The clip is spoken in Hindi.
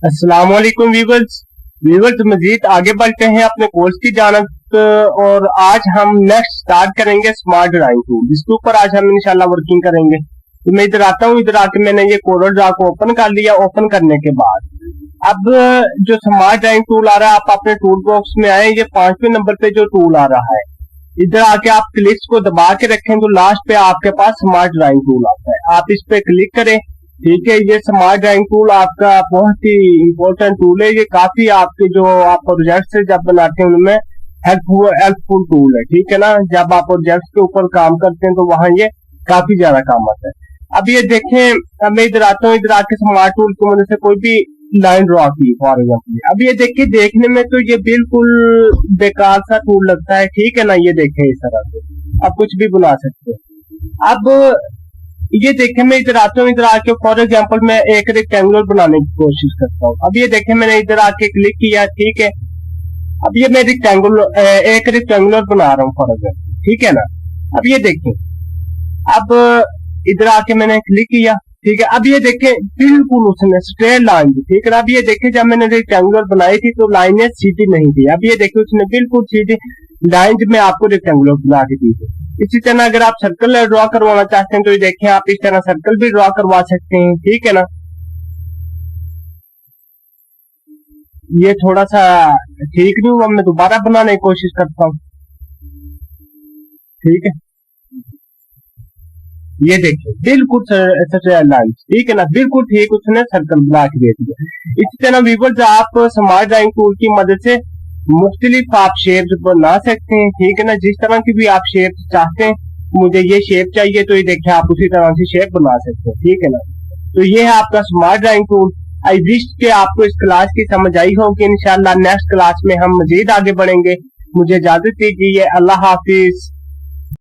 अस्सलाम वालेकुम व्यूवर्स। मजीद आगे बढ़ते हैं अपने कोर्स की जानब और आज हम नेक्स्ट स्टार्ट करेंगे स्मार्ट ड्राइंग टूल, जिसके ऊपर आज हम इंशाल्लाह वर्किंग करेंगे। तो मैं इधर आता हूँ, इधर आके मैंने ये कोरल ड्रा को ओपन कर लिया। ओपन करने के बाद अब जो स्मार्ट ड्राइंग टूल आ रहा है, आप अपने टूल बॉक्स में आए, ये 5वें नंबर पे जो टूल आ रहा है, इधर आके आप क्लिक्स को दबा के रखें तो लास्ट पे आपके पास स्मार्ट ड्राइंग टूल आता है। आप इस पे क्लिक करें। ठीक है, ये स्मार्ट ड्राइंग टूल आपका बहुत ही इंपॉर्टेंट टूल है। ये काफी आपके जो आप प्रोजेक्ट से जब बनाते हैं उनमें हेल्पफुल टूल है। ठीक है ना, जब आप प्रोजेक्ट के ऊपर काम करते हैं तो वहां ये काफी ज्यादा काम आता है। अब ये देखें, मैं इधर आता हूँ, इधर आके स्मार्ट टूल की मदद से कोई भी लाइन ड्रॉ की फॉर एग्जाम्पल। अब ये देखिए, देखने में तो ये बिल्कुल बेकार सा टूल लगता है। ठीक है ना, ये देखें इस तरह से आप कुछ भी बना सकते हैं। अब ये देखें, मैं इधर आता हूँ, इधर आके फॉर एग्जांपल मैं एक रेक्टेंगुलर बनाने की कोशिश करता हूँ। अब ये देखें, मैंने इधर आके क्लिक किया। ठीक है, अब ये मैं एक रेक्टेंगुलर बना रहा हूँ फॉर एग्जांपल। ठीक है ना, अब ये देखें, अब इधर आके मैंने क्लिक किया। ठीक है, अब ये देखें बिल्कुल उसने स्ट्रेट लाइन दी। ठीक है ना, अब ये देखें जब मैंने रेक्टेंगुलर बनाई थी तो लाइनें सीधी नहीं थी। अब ये देखें उसने बिल्कुल सीधी लाइन में आपको रेक्टेंगुलर बना के दी थी। इसी तरह अगर आप सर्कल ड्रॉ करवाना चाहते हैं तो ये देखें, आप इस तरह सर्कल भी ड्रॉ करवा सकते हैं। ठीक है ना, ये थोड़ा सा ठीक नहीं हुआ, मैं दोबारा बनाने की कोशिश करता हूँ। ठीक है, ये देखिए बिल्कुल लाइन। ठीक है ना, बिल्कुल ठीक उसने सर्कल बना के दे दिया। इसी तरह व्यूअर्स, आप स्मार्ट ड्राइंग टूल की मदद से मुख्तलिफ आप शेप्स बना सकते हैं। ठीक है ना, जिस तरह की भी आप शेप चाहते हैं, मुझे ये शेप चाहिए तो ये देखिए आप उसी तरह से शेप बना सकते हैं। ठीक है ना, तो ये है आपका smart drawing tool. I wish के आपको इस क्लास की समझ आई होगी। इंशाल्लाह नेक्स्ट क्लास में हम मजीद आगे बढ़ेंगे। मुझे इजाजत दीजिए, अल्लाह हाफिज।